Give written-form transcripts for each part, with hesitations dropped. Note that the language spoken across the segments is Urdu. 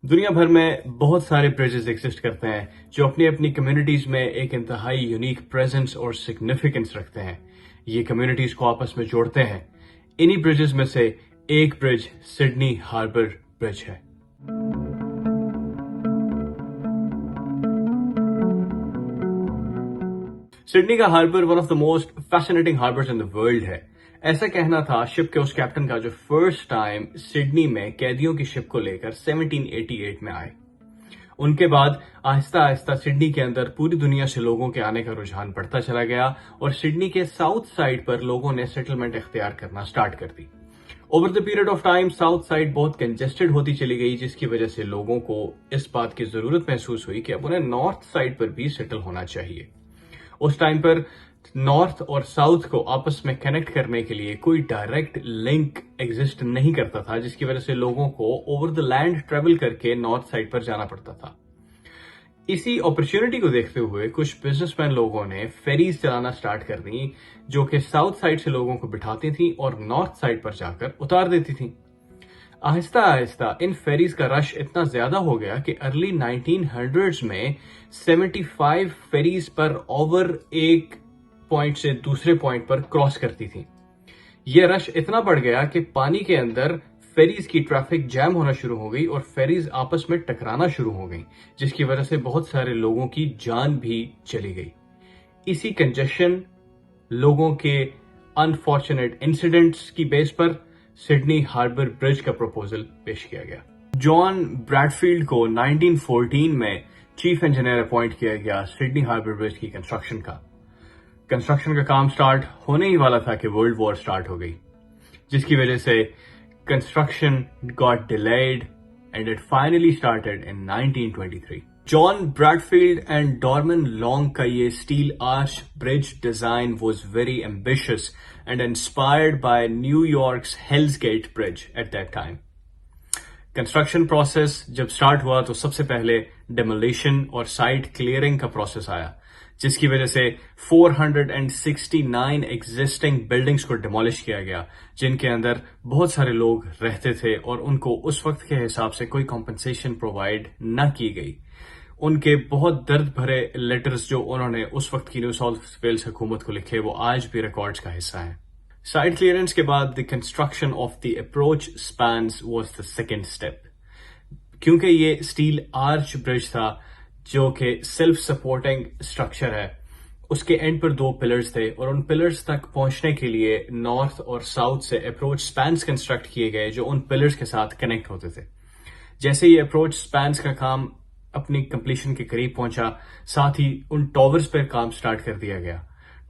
دنیا بھر میں بہت سارے برجز ایگزسٹ کرتے ہیں جو اپنی اپنی کمیونٹیز میں ایک انتہائی یونیک پریزنس اور سگنیفیکنس رکھتے ہیں. یہ کمیونٹیز کو آپس میں جوڑتے ہیں. انہی برجز میں سے ایک برج سڈنی ہاربر برج ہے. سڈنی کا harbour one of the most fascinating harbours in the world ہے. ایسا کہنا تھا شپ کے اس کیپٹن کا جو فرسٹ ٹائم سڈنی میں قیدیوں کی شپ کو لے کر 1788 میں آئے. ان کے بعد آہستہ آہستہ سڈنی کے اندر پوری دنیا سے لوگوں کے آنے کا رجحان بڑھتا چلا گیا اور سڈنی کے ساؤتھ سائڈ پر لوگوں نے سیٹلمنٹ اختیار کرنا سٹارٹ کر دی. Over the period of time south side بہت کنجسٹڈ ہوتی چلی گئی، جس کی وجہ سے لوگوں کو اس بات کی ضرورت محسوس ہوئی کہ اب انہیں نارتھ سائڈ پر بھی سیٹل ہونا چاہیے. اس ٹائم پر نارتھ اور ساؤتھ کو آپس میں کنیکٹ کرنے کے لیے کوئی ڈائریکٹ لنک ایگزسٹ نہیں کرتا تھا، جس کی وجہ سے لوگوں کو اوور دا لینڈ ٹریول کر کے نارتھ سائڈ پر جانا پڑتا تھا. اسی اپرچونٹی کو دیکھتے ہوئے کچھ بزنس مین لوگوں نے فیریز چلانا سٹارٹ کر دی جو کہ ساؤتھ سائڈ سے لوگوں کو بٹھاتی تھیں اور نارتھ سائڈ پر جا کر اتار دیتی تھیں. آہستہ آہستہ ان فیریز کا رش اتنا زیادہ ہو گیا کہ ارلی 1900s میں 75 فیریز پر اوور ایک پوائنٹ سے دوسرے پوائنٹ پر کراس کرتی تھیں. یہ رش اتنا بڑھ گیا کہ پانی کے اندر فیریز کی ٹریفک جام ہونا شروع ہو گئی اور فیریز آپس میں ٹکرانا شروع ہو گئی، جس کی وجہ سے بہت سارے لوگوں کی جان بھی چلی گئی. اسی کنجیشن، لوگوں کے انفارچونیٹ انسیڈنٹس کی بیس پر سڈنی ہاربر برج کا پروپوزل پیش کیا گیا. جان بریڈفیلڈ کو 1914 میں چیف انجینئر اپوائنٹ کیا گیا سڈنی ہاربر برج کی کنسٹرکشن کا. کنسٹرکشن کا کام سٹارٹ ہونے ہی والا تھا کہ ورلڈ وار سٹارٹ ہو گئی، جس کی وجہ سے construction got delayed and it finally started in 1923. John Bradfield and Dorman Long کا یہ steel arch bridge design was very ambitious and inspired by New York's Hell's Gate Bridge at that time. Construction process جب سٹارٹ ہوا تو سب سے پہلے ڈیمولیشن اور سائٹ کلیئرنگ کا پروسیس آیا، جس کی وجہ سے 469 ایگزسٹنگ بلڈنگز کو ڈیمولش کیا گیا، جن کے اندر بہت سارے لوگ رہتے تھے اور ان کو اس وقت کے حساب سے کوئی کمپنسیشن پرووائڈ نہ کی گئی. ان کے بہت درد بھرے لیٹرز جو انہوں نے اس وقت کی نیو ساؤتھ ویلز حکومت کو لکھے وہ آج بھی ریکارڈز کا حصہ ہیں. سائٹ کلیئرنس کے بعد the construction of the approach spans was the second step. کیونکہ یہ اسٹیل آرچ برج تھا جو کہ سیلف سپورٹنگ اسٹرکچر ہے، اس کے اینڈ پر 2 پلرز تھے اور ان پلرز تک پہنچنے کے لیے نارتھ اور ساؤتھ سے اپروچ سپینز کنسٹرکٹ کیے گئے جو ان پلرز کے ساتھ کنیکٹ ہوتے تھے. جیسے یہ اپروچ سپینز کا کام اپنی کمپلیشن کے قریب پہنچا، ساتھ ہی ان ٹاورز پر کام سٹارٹ کر دیا گیا.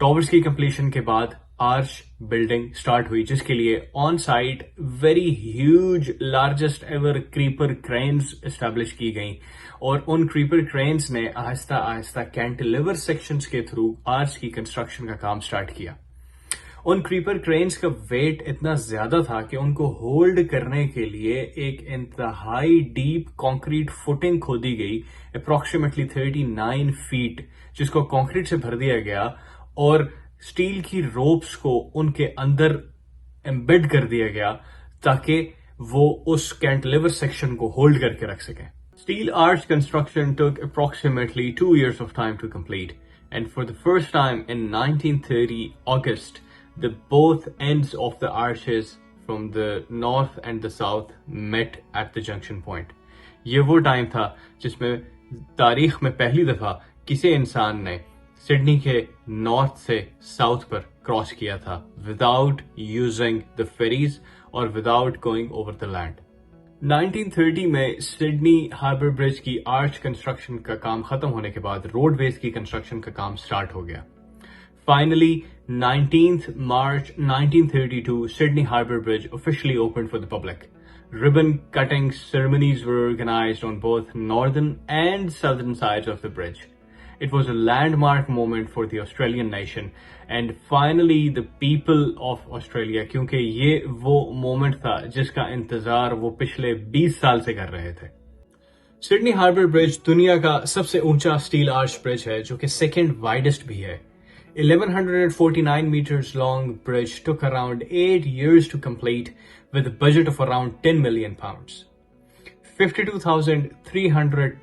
ٹاورز کی کمپلیشن کے بعد آرچ بلڈنگ سٹارٹ ہوئی، جس کے لیے on site very huge largest ever creeper cranes establish کی گئیں اور ان کریپر کرینز نے آہستہ آہستہ کینٹیلیور سیکشنز کے تھرو آرچ کی کنسٹرکشن کا کام سٹارٹ کیا. ان کریپر کرینز کا ویٹ اتنا زیادہ تھا کہ ان کو ہولڈ کرنے کے لیے ایک انتہائی ڈیپ کانکریٹ فوٹنگ کھودی گئی اپروکسیمیٹلی 39 فیٹ، جس کو کانکریٹ سے بھر دیا گیا اور اسٹیل کی روپس کو ان کے اندر ایمبیڈ کر دیا گیا تاکہ وہ اس کینٹیلیور سیکشن کو ہولڈ کر کے رکھ سکیں. Steel arch construction took approximately 2 years of time to complete, and for the first time in 1930 August, the both ends of the arches from the north and the south met at the junction point. یہ وہ ٹائم تھا جس میں تاریخ میں پہلی دفعہ کسی انسان نے سڈنی کے نارتھ سے ساؤتھ پر کراس کیا تھا without using the ferries or without going over the land. 1930 میں سڈنی ہاربر برج کی آرچ کنسٹرکشن کا کام ختم ہونے کے بعد روڈ ویز کی کنسٹرکشن کا کام سٹارٹ ہو گیا. Finally 19th March 1932 Sydney Harbour Bridge officially opened for the public. Ribbon cutting ceremonies were organized on both northern and southern sides of the bridge. It was a landmark moment for the Australian nation and finally the people of Australia, کیونکہ یہ وہ مومنٹ تھا جس کا انتظار وہ پچھلے 20 سال سے کر رہے تھے. سڈنی ہاربر برج دنیا کا سب سے اونچا اسٹیل آرچ برج ہے جو کہ سیکنڈ وائڈسٹ بھی ہے. 1149 meters long bridge took around 8 years to complete with a budget of around 10 million pounds. 52,300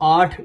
8